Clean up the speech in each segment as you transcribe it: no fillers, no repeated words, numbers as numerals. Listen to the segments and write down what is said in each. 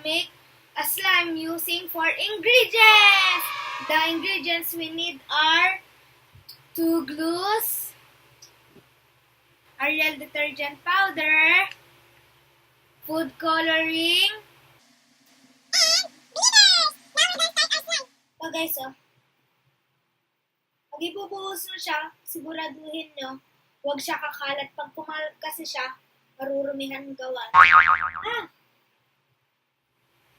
make a slime using 4 ingredients. The ingredients we need are 2 glues, Ariel detergent powder, food coloring, so guys, pag ibubuhos mo siya, siguraduhin nyo, huwag siya kakalat. Pag kumalat kasi siya, marurumihan gawa.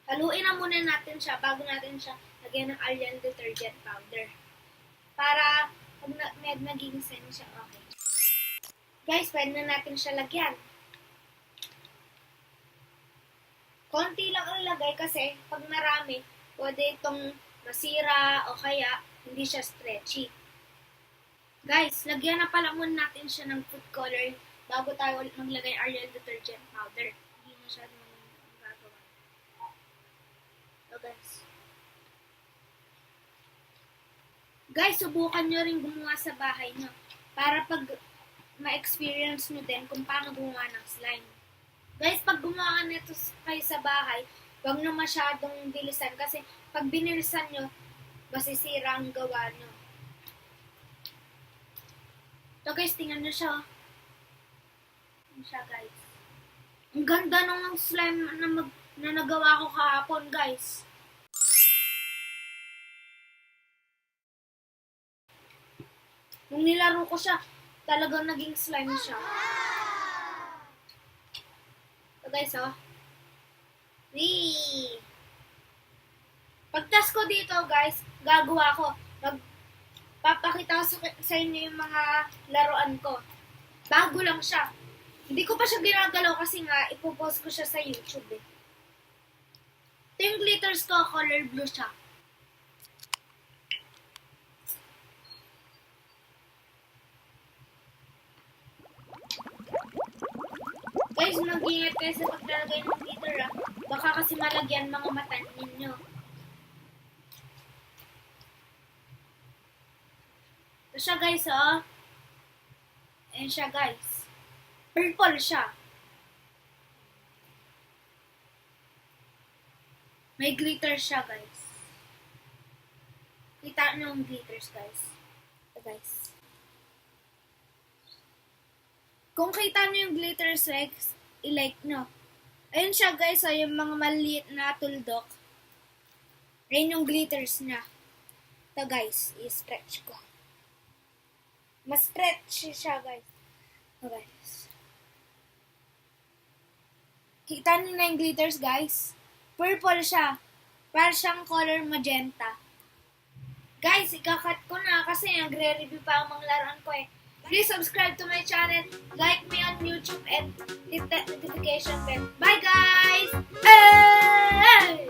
Haluin na muna natin siya bago natin siya lagyan ng Ariel detergent powder. Para pag naging sen siya, okay. Guys, pwede na natin siya lagyan. Konti lang ang lagay kasi pag marami, pwede itong masira o kaya hindi siya stretchy. Guys, lagyan na pala muna natin siya ng food color bago tayo maglagay Ariel detergent powder. Hindi masyadong gagawa. So guys, subukan nyo rin gumawa sa bahay nyo para pag ma-experience nyo din kung paano gumawa ng slime. Guys, pag gumawa nito kayo sa bahay, huwag na masyadong bilisan kasi pag binilisan nyo, masisira ang gawa nyo. So guys, tingnan nyo siya. Tingnan siya guys. Ang ganda ng slime na nagawa ko kahapon guys. Nung nilaro ko siya, talagang naging slime siya. So guys, Wee! Pagtas ko dito guys, gagawa ko. Papakita ko sa inyo yung mga laruan ko. Bago lang siya. Hindi ko pa siya ginagalaw kasi nga ipopost ko siya sa YouTube eh. Ito yung glitters ko, color blue siya. Guys, mag-ingat kayo sa paglalagay ng glitter ah. Baka kasi malagyan mga mata ninyo. Ito siya guys, Ayan siya guys. Purple siya. May glitter siya guys. Kita nyo yung glitters guys. Ito guys. Kung kita nyo yung glitters guys, i-like nyo. Ayun siya guys, yung mga maliit na tuldok. Ayun yung glitters niya. Ito guys, i-stretch ko. Mas stretchy siya guys. Ito guys. Kita nyo na yung glitters guys. Purple siya. Para siyang color magenta. Guys, ikakat ko na kasi nagre-review pa ang mga laruan ko eh. Please subscribe to my channel, like me on YouTube, and hit that notification bell. Bye guys! Hey!